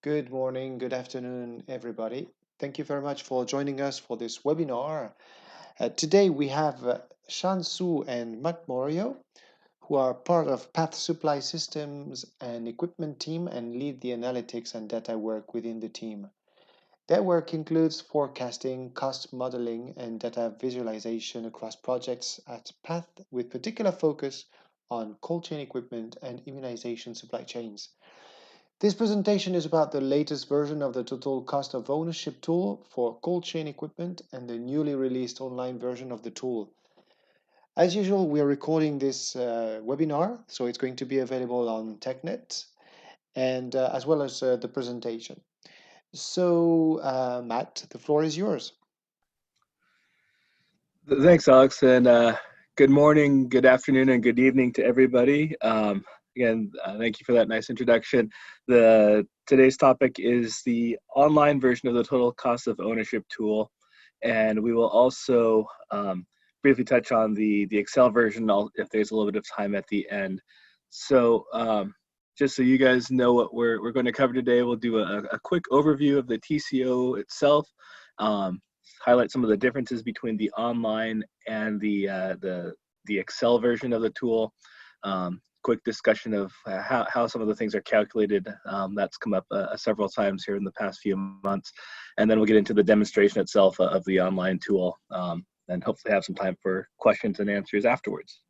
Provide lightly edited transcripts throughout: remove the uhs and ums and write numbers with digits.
Good morning, good afternoon, everybody. Thank you very much for joining us for this webinar. Today we have Shan Su and Matt Morio, who are part of Path Supply Systems and Equipment team and lead the analytics and data work within the team. Their work includes forecasting, cost modeling, and data visualization across projects at Path, with particular focus on cold chain equipment and immunization supply chains. This presentation is about the latest version of the total cost of ownership tool for cold chain equipment and the newly released online version of the tool. As usual, we are recording this webinar, so it's going to be available on TechNet and as well as the presentation. So, Matt, the floor is yours. Thanks, Alex, and good morning, good afternoon, and good evening to everybody. Again, thank you for that nice introduction. Today's topic is the online version of the total cost of ownership tool, and we will also briefly touch on the Excel version if there's a little bit of time at the end. So just so you guys know what we're going to cover today, we'll do a quick overview of the TCO itself. Highlight some of the differences between the online and the Excel version of the tool. Quick discussion of how some of the things are calculated. That's come up several times here in the past few months. And then we'll get into the demonstration itself of the online tool and hopefully have some time for questions and answers afterwards.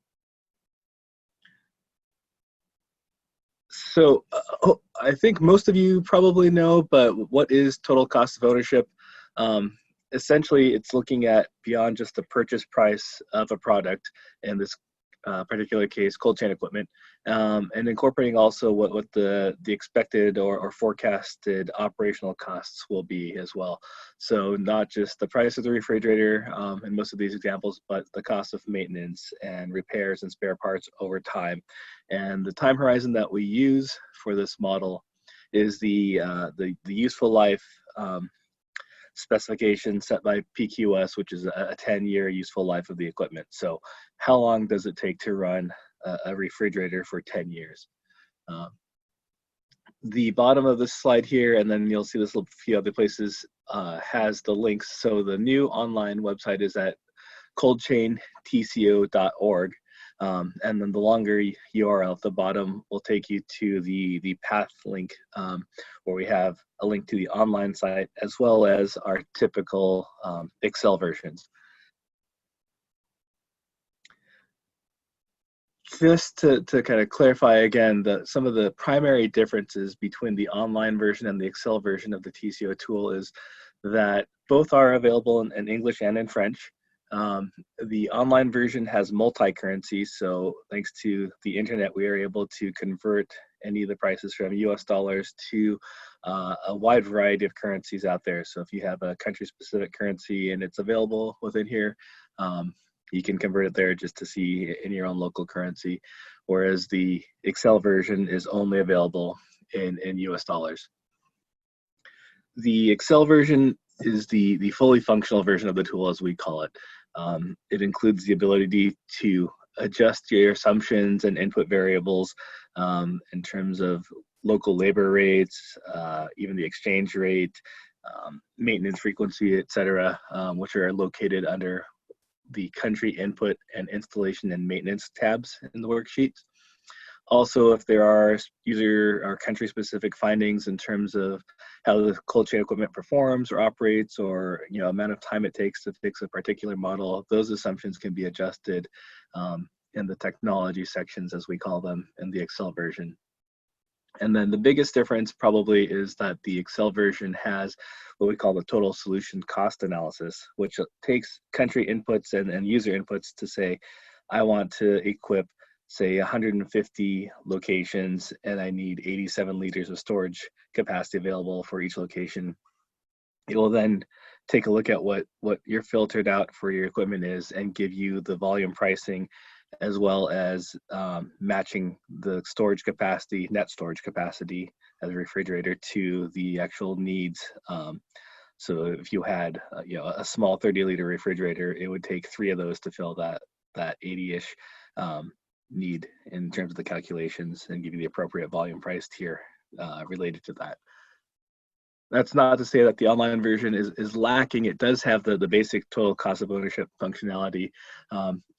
So I think most of you probably know, but what is total cost of ownership? Essentially, it's looking at beyond just the purchase price of a product, in this particular case, cold chain equipment, and incorporating also what the expected or forecasted operational costs will be as well. So not just the price of the refrigerator in most of these examples, but the cost of maintenance and repairs and spare parts over time. And the time horizon that we use for this model is the useful life specification set by PQS, which is a 10-year useful life of the equipment. So how long does it take to run a refrigerator for 10 years? The bottom of this slide here, and then you'll see this a few other places, has the links. So the new online website is at coldchaintco.org. And then the longer URL at the bottom will take you to the path link, where we have a link to the online site as well as our typical Excel versions. Just to kind of clarify again, some of the primary differences between the online version and the Excel version of the TCO tool is that both are available in English and in French. The online version has multi-currency, so thanks to the internet, we are able to convert any of the prices from US dollars to a wide variety of currencies out there. So if you have a country-specific currency and it's available within here, you can convert it there just to see in your own local currency, whereas the Excel version is only available in US dollars. The Excel version is the fully functional version of the tool, as we call it. It includes the ability to adjust your assumptions and input variables in terms of local labor rates, even the exchange rate, maintenance frequency, etc., which are located under the country input and installation and maintenance tabs in the worksheet. Also, if there are user or country specific findings in terms of how the cold chain equipment performs or operates, or amount of time it takes to fix a particular model, those assumptions can be adjusted in the technology sections, as we call them, in the Excel version. And then the biggest difference probably is that the Excel version has what we call the total solution cost analysis, which takes country inputs and user inputs to say, I want to equip, say, 150 locations, and I need 87 liters of storage capacity available for each location. It will then take a look at what your filtered out for your equipment is and give you the volume pricing, as well as matching the storage capacity, net storage capacity as a refrigerator to the actual needs. So if you had a small 30-liter refrigerator, it would take 3 of those to fill that 80-ish need in terms of the calculations and give you the appropriate volume price tier related to that. That's not to say that the online version is lacking. It does have the basic total cost of ownership functionality.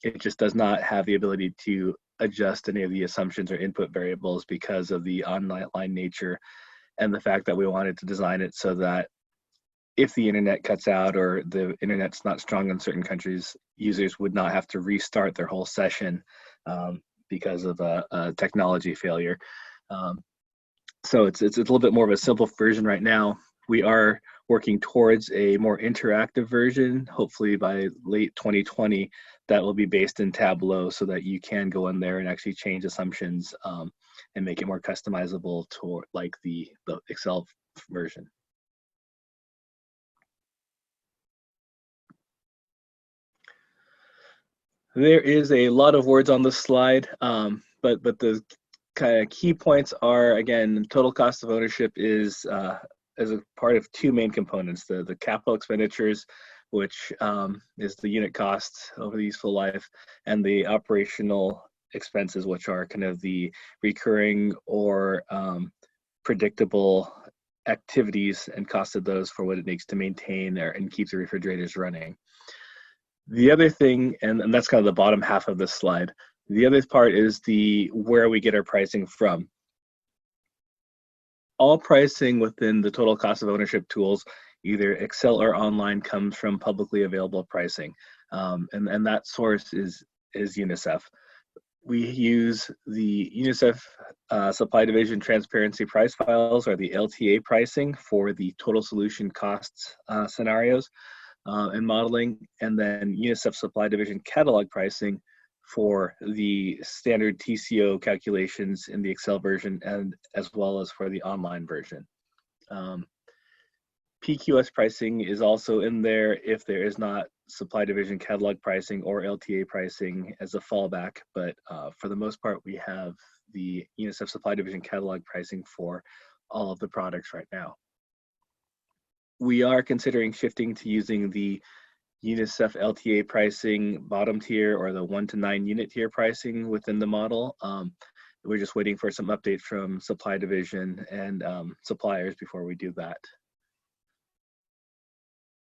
It just does not have the ability to adjust any of the assumptions or input variables because of the online nature and the fact that we wanted to design it so that if the internet cuts out or the internet's not strong in certain countries, users would not have to restart their whole session because of a technology failure. So it's a little bit more of a simple version right now. We are working towards a more interactive version, hopefully by late 2020, that will be based in Tableau so that you can go in there and actually change assumptions and make it more customizable to like the Excel version. There is a lot of words on this slide, but the kind of key points are, again, total cost of ownership is as a part of two main components: the capital expenditures, which is the unit cost over the useful life, and the operational expenses, which are kind of the recurring or predictable activities and cost of those for what it takes to maintain and keep the refrigerators running. The other thing, and that's kind of the bottom half of this slide, the other part is where we get our pricing from. All pricing within the total cost of ownership tools, either Excel or online, comes from publicly available pricing. And that source is UNICEF. We use the UNICEF Supply Division Transparency Price Files, or the LTA pricing, for the total solution costs scenarios and modeling, and then UNICEF Supply Division Catalog pricing for the standard TCO calculations in the Excel version, and as well as for the online version. PQS pricing is also in there if there is not Supply Division Catalog pricing or LTA pricing as a fallback, but for the most part, we have the UNICEF Supply Division Catalog pricing for all of the products right now. We are considering shifting to using the UNICEF LTA pricing bottom tier, or the 1 to 9 unit tier pricing within the model. We're just waiting for some update from Supply Division and suppliers before we do that.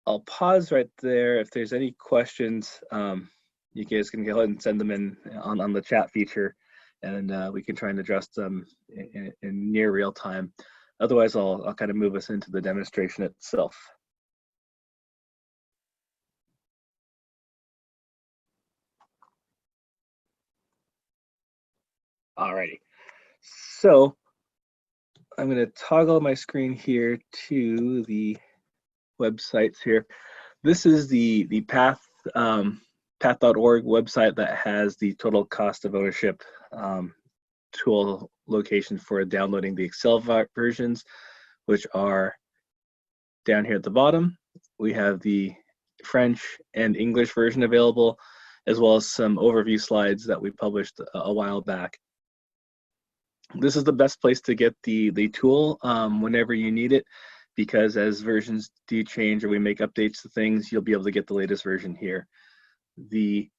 I'll pause right there. If there's any questions, you guys can go ahead and send them in on the chat feature, and we can try and address them in near real time. Otherwise, I'll kind of move us into the demonstration itself. Alrighty, so I'm going to toggle my screen here to the websites here. This is the path.org website that has the total cost of ownership tool location for downloading the Excel versions, which are down here at the bottom. We have the French and English version available, as well as some overview slides that we published a while back. This is the best place to get the tool whenever you need it, because as versions do change or we make updates to things, you'll be able to get the latest version here. We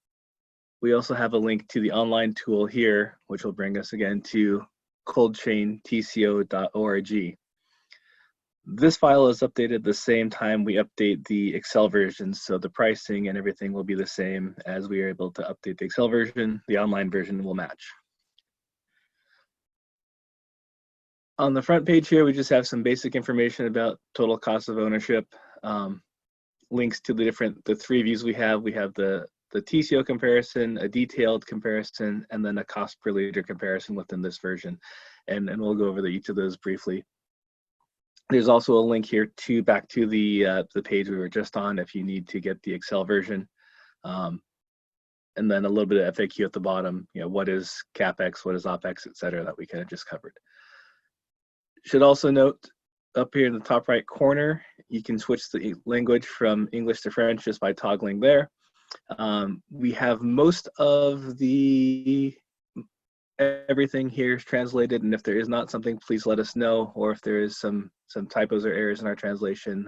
also have a link to the online tool here, which will bring us again to coldchaintco.org. This file is updated the same time we update the Excel version, so the pricing and everything will be the same. As we are able to update the Excel version, the online version will match. On the front page here, we just have some basic information about total cost of ownership, links to the three views we have. We have the TCO comparison, a detailed comparison, and then a cost per liter comparison within this version. And we'll go over each of those briefly. There's also a link here back to the page we were just on if you need to get the Excel version. And then a little bit of FAQ at the bottom, what is CapEx, what is OpEx, et cetera, that we kind of just covered. Should also note up here in the top right corner, you can switch the language from English to French just by toggling there. We have most of everything here is translated, and if there is not something, please let us know, or if there is some typos or errors in our translation,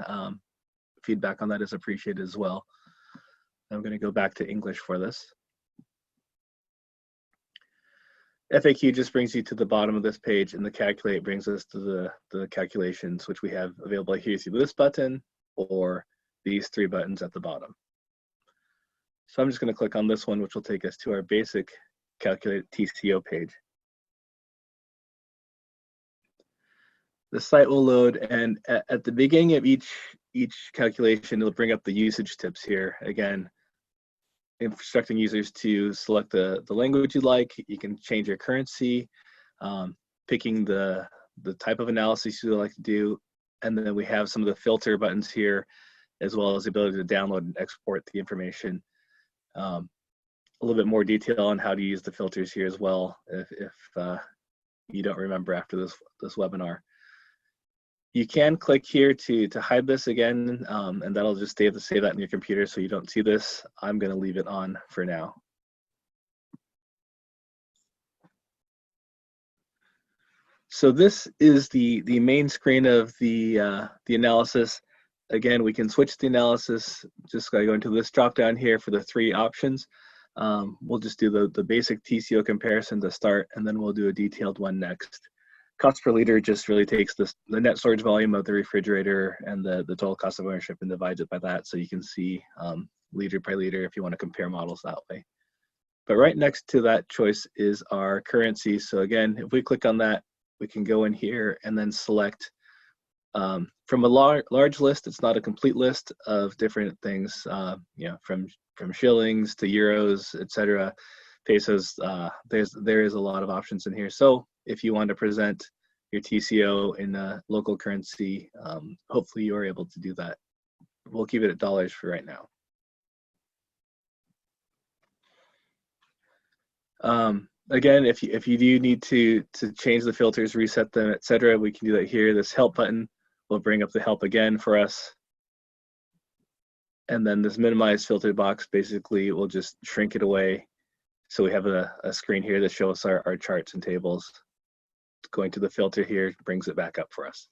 feedback on that is appreciated as well. I'm going to go back to English for this. FAQ just brings you to the bottom of this page, and the calculate brings us to the calculations, which we have available here through this button or these 3 buttons at the bottom. So I'm just going to click on this one, which will take us to our basic calculate TCO page. The site will load, and at the beginning of each calculation, it'll bring up the usage tips here. Again, instructing users to select the language you'd like. You can change your currency, picking the type of analysis you'd like to do, and then we have some of the filter buttons here, as well as the ability to download and export the information. A little bit more detail on how to use the filters here as well, if you don't remember after this webinar. You can click here to hide this again, and that'll just save that in your computer so you don't see this. I'm going to leave it on for now. So this is the main screen of the analysis. Again, we can switch the analysis just by going to this drop down here for the 3 options. We'll just do the basic TCO comparison to start, and then we'll do a detailed one next. Cost per liter just really takes the net storage volume of the refrigerator and the total cost of ownership and divides it by that, so you can see liter by liter if you want to compare models that way. But right next to that choice is our currency. So again, if we click on that, we can go in here and then select from a large list. It's not a complete list of different things, you know, from shillings to euros, etc., pesos. There is a lot of options in here. So if you want to present your TCO in a local currency, hopefully you are able to do that. We'll keep it at dollars for right now. Again, if you do need to change the filters, reset them, etc., we can do that here. This help button will bring up the help again for us. And then this minimize filter box basically will just shrink it away. So we have a screen here that shows our charts and tables. Going to the filter here brings it back up for us.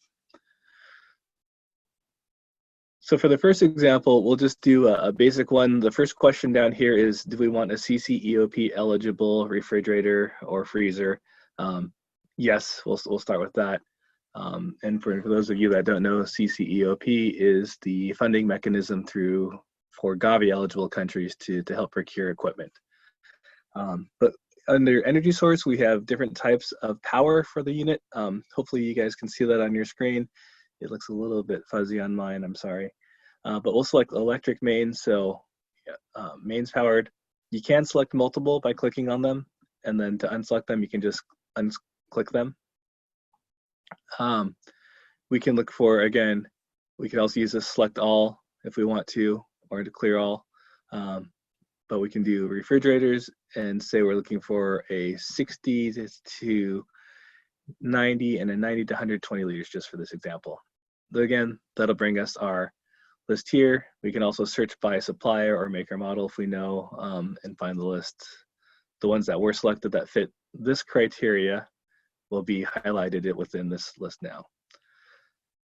So for the first example, we'll just do a basic one. The first question down here is, do we want a CCEOP eligible refrigerator or freezer? Yes, we'll start with that. And for those of you that don't know, CCEOP is the funding mechanism for Gavi eligible countries to help procure equipment. But under energy source, we have different types of power for the unit. Hopefully you guys can see that on your screen. It looks a little bit fuzzy on mine, I'm sorry. But we'll select electric mains, so mains powered. You can select multiple by clicking on them, and then to unselect them, you can just unclick them. We can look for, again, we can also use this select all if we want to, or to clear all. But we can do refrigerators and say we're looking for a 60 to 90 and a 90 to 120 liters just for this example. But again, that'll bring us our list here. We can also search by supplier or maker model if we know, and find the list. The ones that were selected that fit this criteria will be highlighted within this list now.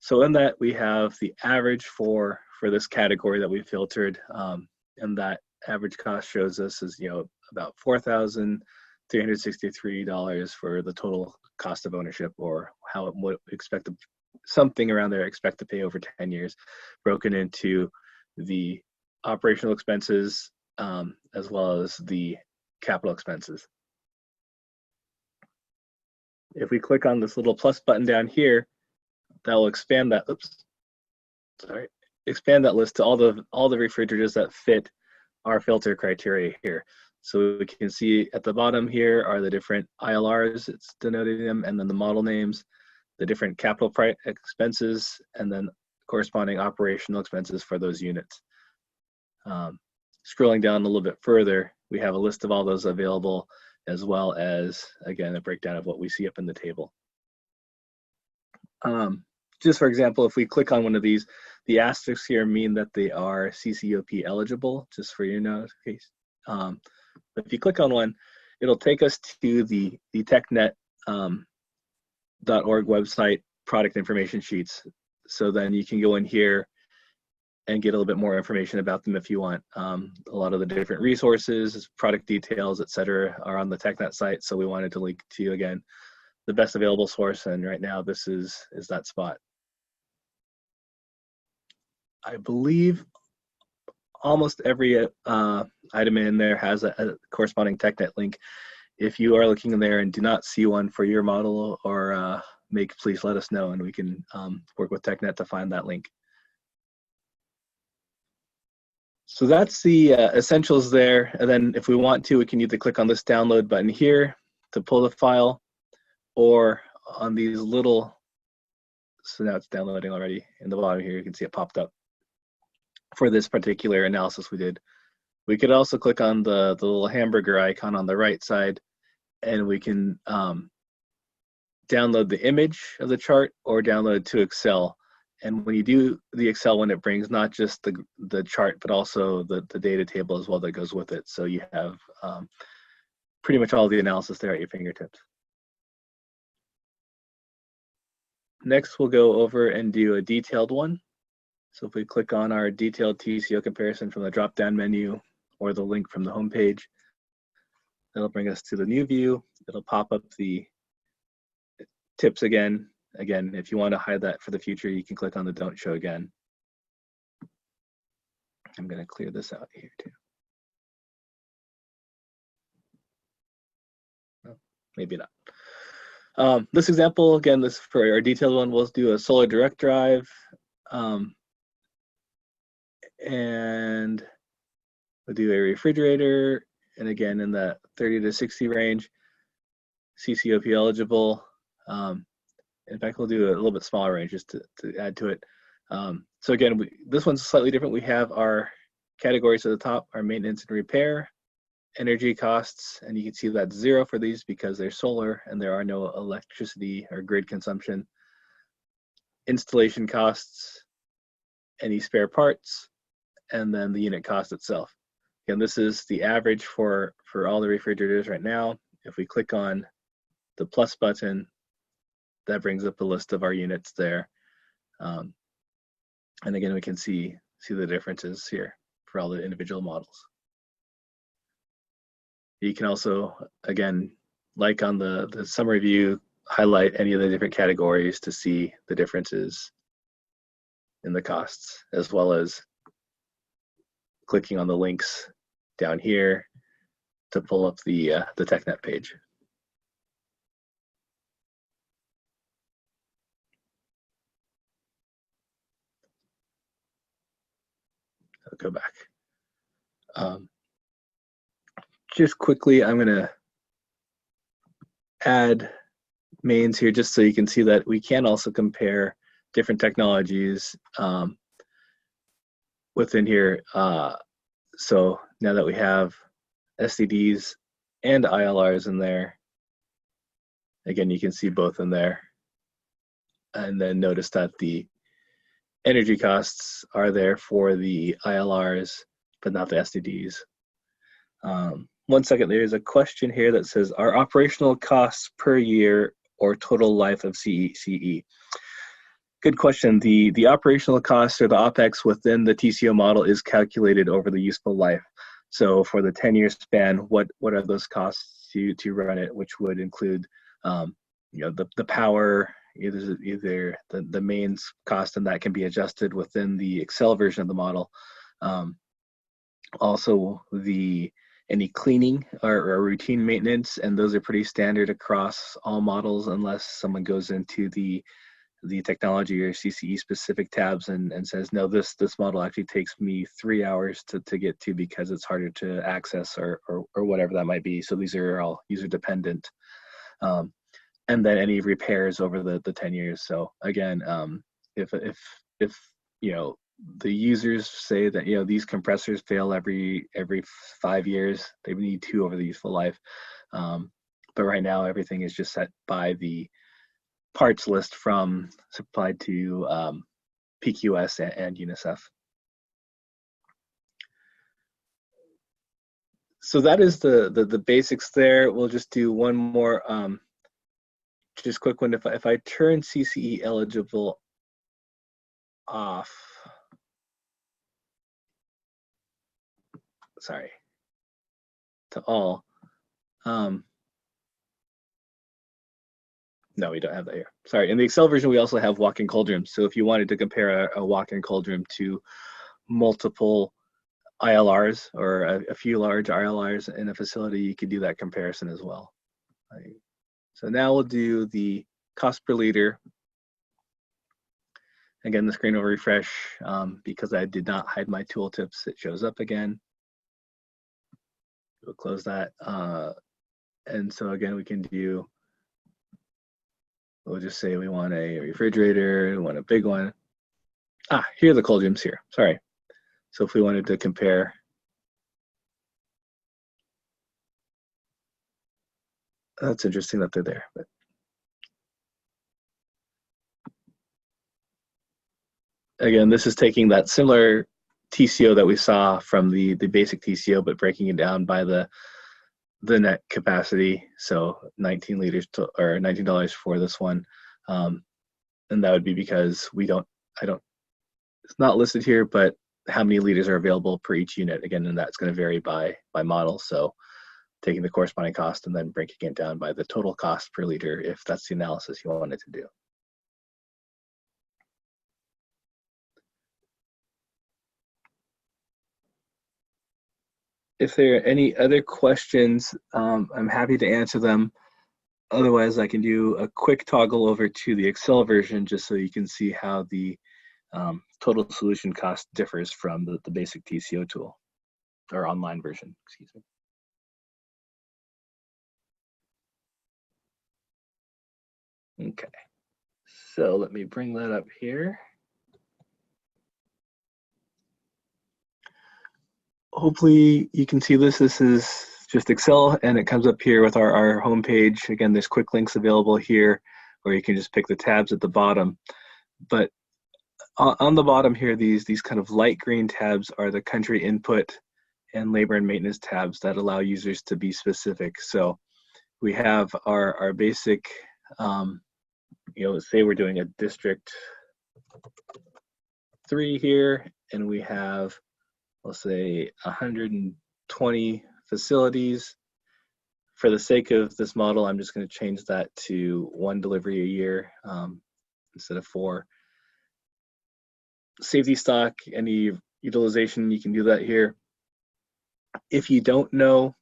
So in that, we have the average for this category that we filtered, and that average cost shows us is, about $4,363 for the total cost of ownership, or how it would expect to, something around there, expect to pay over 10 years, broken into the operational expenses as well as the capital expenses. If we click on this little plus button down here, that will expand that. Expand that list to all the refrigerators that fit our filter criteria here. So we can see at the bottom here are the different ILRs, it's denoting them, and then the model names, the different capital expenses, and then corresponding operational expenses for those units. Scrolling down a little bit further, we have a list of all those available, as well as, again, a breakdown of what we see up in the table. Just for example, if we click on one of these, the asterisks here mean that they are CCOP eligible, just for your notification. But if you click on one, it'll take us to the technet.org website product information sheets. So then you can go in here and get a little bit more information about them if you want. A lot of the different resources, product details, etc., are on the TechNet site. So we wanted to link to, again, the best available source, and right now this is that spot. I believe almost every item in there has a corresponding TechNet link. If you are looking in there and do not see one for your model or make, please let us know, and we can work with TechNet to find that link. So that's the essentials there. And then if we want to, we can either click on this download button here to pull the file, or on these little, so now it's downloading already. In the bottom here, you can see it popped up for this particular analysis we did. We could also click on the little hamburger icon on the right side, and we can download the image of the chart or download it to Excel. And when you do the Excel one, it brings not just the chart, but also the data table as well that goes with it. So you have pretty much all the analysis there at your fingertips. Next, we'll go over and do a detailed one. So if we click on our detailed TCO comparison from the drop-down menu or the link from the home page, that'll bring us to the new view. It'll pop up the tips again. Again, if you want to hide that for the future, you can click on the don't show again. I'm going to clear this out here too. Oh, maybe not. This example, again, this for our detailed one, we'll do a solar direct drive. And we'll do a refrigerator, and again in the 30 to 60 range, CCOP eligible. In fact, we'll do a little bit smaller range just to add to it. So again, this one's slightly different. We have our categories at the top, our maintenance and repair, energy costs, and you can see that's 0 for these because they're solar and there are no electricity or grid consumption. Installation costs, any spare parts, and then the unit cost itself. Again, this is the average for all the refrigerators right now. If we click on the plus button, that brings up a list of our units there. And again, we can see the differences here for all the individual models. You can also, again, like on the summary view, highlight any of the different categories to see the differences in the costs, as well as clicking on the links down here to pull up the TechNet page. I'll go back. Just quickly, I'm going to add mains here just so you can see that we can also compare different technologies within here. So now that we have SCDs and ILRs in there, again, you can see both in there. And then notice that the energy costs are there for the ILRs, but not the SCDs. 1 second, there's a question here that says, are operational costs per year or total life of CE? Good question. The operational costs or the OPEX within the TCO model is calculated over the useful life. So for the 10-year span, what are those costs to run it, which would include the power, either the mains cost, and that can be adjusted within the Excel version of the model. Also any cleaning or routine maintenance, and those are pretty standard across all models unless someone goes into the technology or CCE specific tabs and says, no, this model actually takes me 3 hours to get to because it's harder to access or whatever that might be. So these are all user dependent. And then any repairs over the 10 years. So again, if the users say that these compressors fail every 5 years, they need 2 over the useful life. But right now everything is just set by the parts list supplied to PQS and UNICEF. So that is the basics there. We'll just do one more just quick one. If I turn CCE eligible off, sorry, to all. No, we don't have that here. Sorry. In the Excel version, we also have walk-in cold rooms. So if you wanted to compare a walk-in cold room to multiple ILRs or a few large ILRs in a facility, you could do that comparison as well. Right. So now we'll do the cost per liter. Again, the screen will refresh because I did not hide my tooltips. It shows up again. We'll close that. And so again, we can do, we'll just say we want a refrigerator, we want a big one. Here are the cold rooms here, sorry. So if we wanted to compare, that's interesting that they're there. But again, this is taking that similar TCO that we saw from the basic TCO, but breaking it down by the net capacity. So 19 liters or $19 for this one. And that would be because it's not listed here, but how many liters are available per each unit. Again, and that's going to vary by model. So taking the corresponding cost and then breaking it down by the total cost per liter if that's the analysis you wanted to do. If there are any other questions, I'm happy to answer them. Otherwise, I can do a quick toggle over to the Excel version just so you can see how the total solution cost differs from the basic TCO tool or online version, excuse me. Okay, so let me bring that up here. Hopefully you can see this. This is just Excel and it comes up here with our home page. Again, there's quick links available here, or you can just pick the tabs at the bottom. But on the bottom here, these kind of light green tabs are the country input and labor and maintenance tabs that allow users to be specific. So we have our basic, say we're doing a district 3 here, and we have, let's say 120 facilities. For the sake of this model, I'm just going to change that to 1 delivery a year instead of 4. Safety stock, any utilization, you can do that here. If you don't know,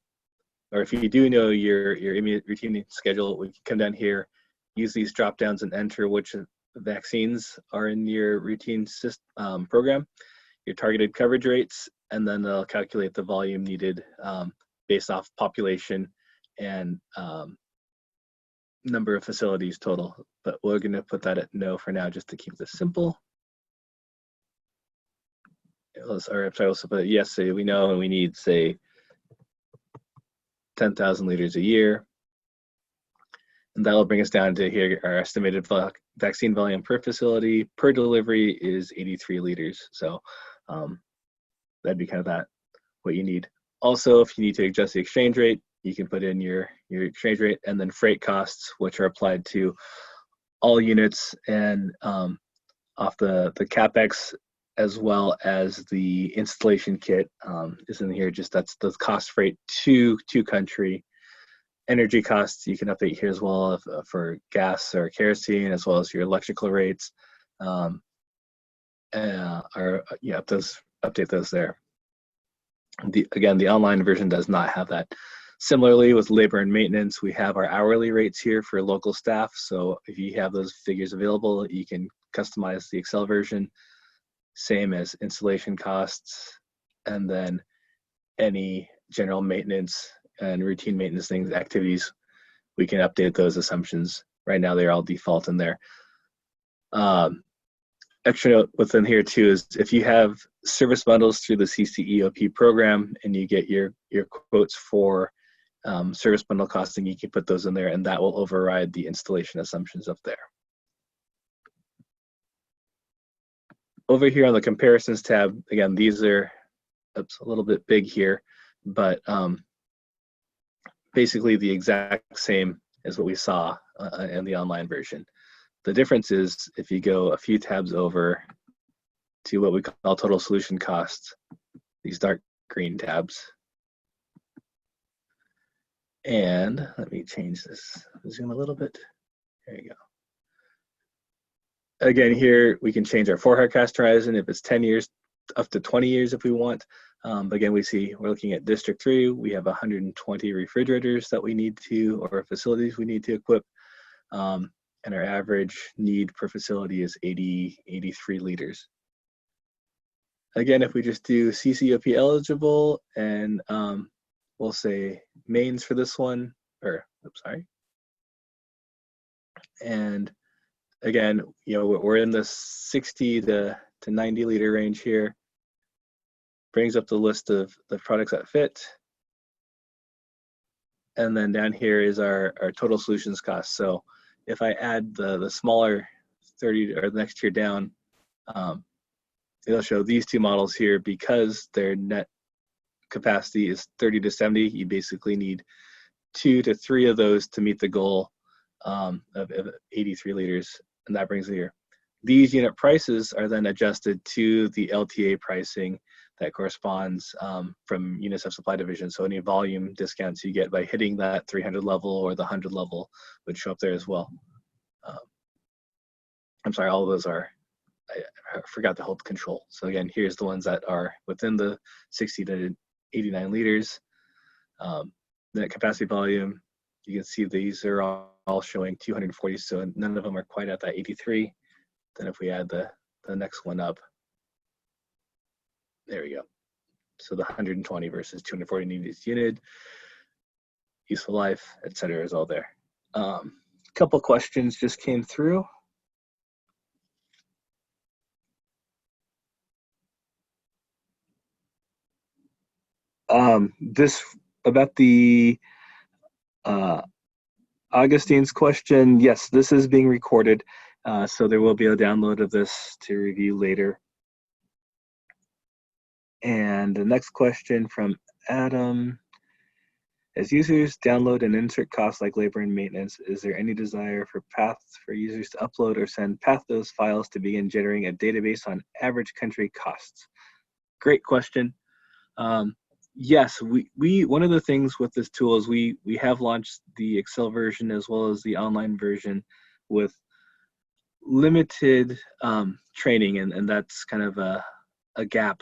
or if you do know your immediate routine schedule, we can come down here, use these drop downs and enter which vaccines are in your routine program, your targeted coverage rates, and then they'll calculate the volume needed based off population and number of facilities total. But we're going to put that at no for now just to keep this simple. Or sorry, also put yes, say we know and we need, say, 10,000 liters a year. And that'll bring us down to here, our estimated vaccine volume per facility per delivery is 83 liters. So that'd be kind of what you need. Also, if you need to adjust the exchange rate, you can put in your exchange rate and then freight costs, which are applied to all units and off the CapEx, as well as the installation kit is in here. Just that's the cost freight to country. Energy costs you can update here as well for gas or kerosene, as well as your electrical rates. Update those there. Again, the online version does not have that. Similarly, with labor and maintenance, we have our hourly rates here for local staff. So if you have those figures available, you can customize the Excel version. Same as installation costs, and then any general maintenance and routine maintenance activities, we can update those assumptions. Right now, they're all default in there. Extra note within here too is if you have service bundles through the CCEOP program and you get your quotes for service bundle costing, you can put those in there, and that will override the installation assumptions up there. Over here on the comparisons tab, again, these are a little bit big here, but basically the exact same as what we saw in the online version. The difference is if you go a few tabs over to what we call total solution costs, these dark green tabs. And let me change this, zoom a little bit. There you go. Again, here we can change our forecast horizon if it's 10 years, up to 20 years if we want. But again, we see we're looking at District 3. We have 120 refrigerators that we need to, or facilities we need to equip. And our average need per facility is 83 liters. Again, if we just do CCOP eligible and we'll say mains for this one, or oops, sorry. And again, you know, we're in the 60 to 90 liter range here. Brings up the list of the products that fit. And then down here is our total solutions cost. So if I add the smaller 30 or the next tier down, it'll show these two models here because their net capacity is 30 to 70. You basically need 2 to 3 of those to meet the goal of 83 liters. And that brings it here. These unit prices are then adjusted to the LTA pricing that corresponds from UNICEF Supply Division. So any volume discounts you get by hitting that 300 level or the 100 level would show up there as well. I'm sorry, all of those are, I forgot to hold control. So again, here's the ones that are within the 60 to 89 liters. Net capacity volume, you can see these are all showing 240, so none of them are quite at that 83. Then if we add the next one up, there we go. So the 120 versus 240 needs unit, useful life, etc. is all there. Couple questions just came through. This about the Augustine's question. Yes, this is being recorded, so there will be a download of this to review later. And the next question from Adam. As users download and insert costs like labor and maintenance, is there any desire for paths for users to upload or send path those files to begin generating a database on average country costs? Great question. Yes, we one of the things with this tool is we have launched the Excel version as well as the online version with limited training, and that's kind of a gap.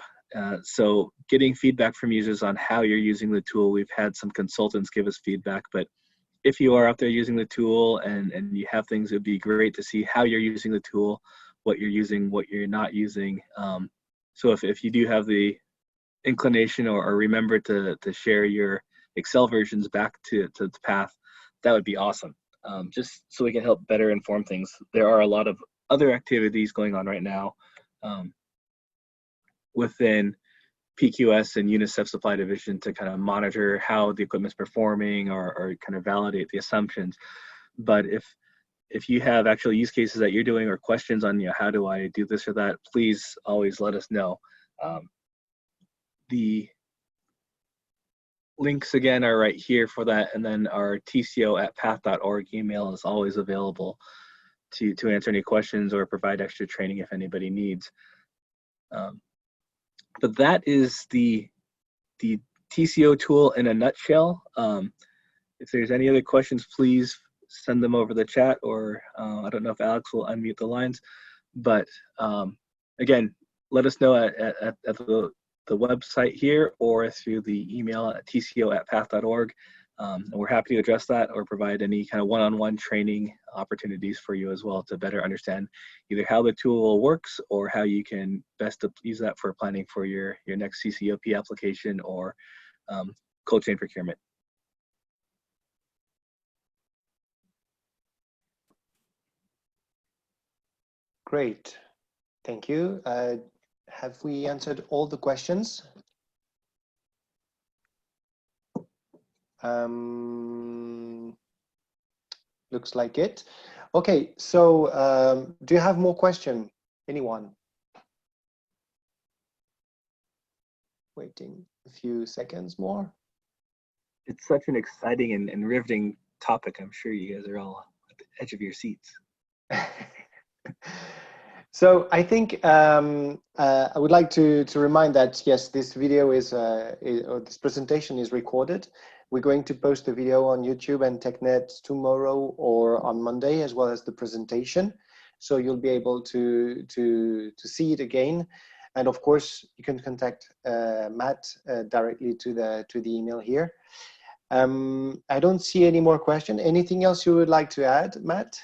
So getting feedback from users on how you're using the tool, we've had some consultants give us feedback, but if you are out there using the tool and you have things, it'd be great to see how you're using the tool, what you're using, what you're not using. So if you do have the inclination or remember to share your Excel versions back to the path, that would be awesome. Just so we can help better inform things. There are a lot of other activities going on right now within PQS and UNICEF Supply Division to kind of monitor how the equipment's performing or kind of validate the assumptions. But if you have actual use cases that you're doing or questions on, you know, how do I do this or that, please always let us know. The links again are right here for that, and then our tco@path.org email is always available to answer any questions or provide extra training if anybody needs. But that is the TCO tool in a nutshell. If there's any other questions, please send them over the chat, or I don't know if Alex will unmute the lines. But again, let us know at the website here or through the email at tco@path.org. And we're happy to address that or provide any kind of one-on-one training opportunities for you as well to better understand either how the tool works or how you can best use that for planning for your next CCOP application or cold chain procurement. Great, thank you. Have we answered all the questions? Looks like it. Okay, so do you have more questions? Anyone? Waiting a few seconds more. It's such an exciting and riveting topic. I'm sure you guys are all at the edge of your seats. So I think I would like to remind that yes, this video or this presentation is recorded. We're going to post the video on YouTube and TechNet tomorrow or on Monday, as well as the presentation. So you'll be able to see it again. And of course, you can contact Matt directly to the email here. I don't see any more questions. Anything else you would like to add, Matt?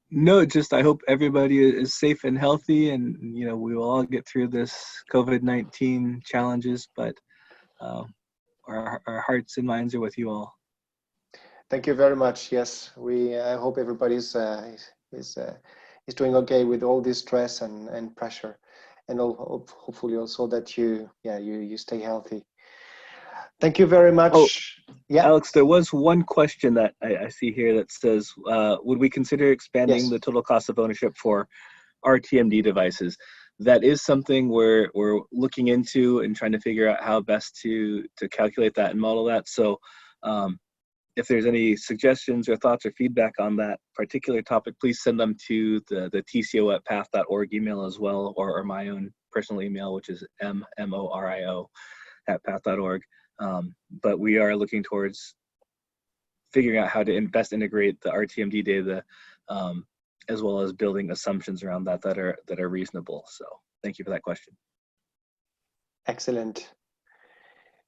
No, just I hope everybody is safe and healthy, and we will all get through this COVID-19 challenges. But our hearts and minds are with you all. Thank you very much. Yes, I hope everybody's is doing okay with all this stress and pressure, and hopefully also that you stay healthy. Thank you very much. Oh, yeah, Alex, there was one question that I see here that says, would we consider expanding the total cost of ownership for RTMD devices? That is something we're looking into and trying to figure out how best to calculate that and model that. So if there's any suggestions or thoughts or feedback on that particular topic, please send them to the TCO@path.org email as well, or my own personal email, which is mmorio@path.org. But we are looking towards figuring out how to best integrate the RTMD data, as well as building assumptions around that are reasonable. So thank you for that question. Excellent.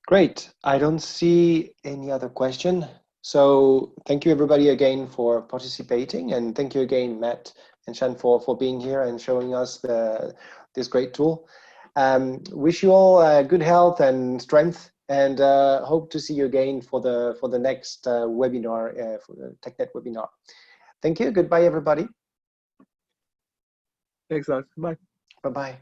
Great. I don't see any other question. So thank you everybody again for participating, and thank you again, Matt and Shan, for being here and showing us this great tool. Wish you all good health and strength, and hope to see you again for the next webinar, for the TechNet webinar. Thank you. Goodbye, everybody. Thanks, Alex. Bye. Bye-bye.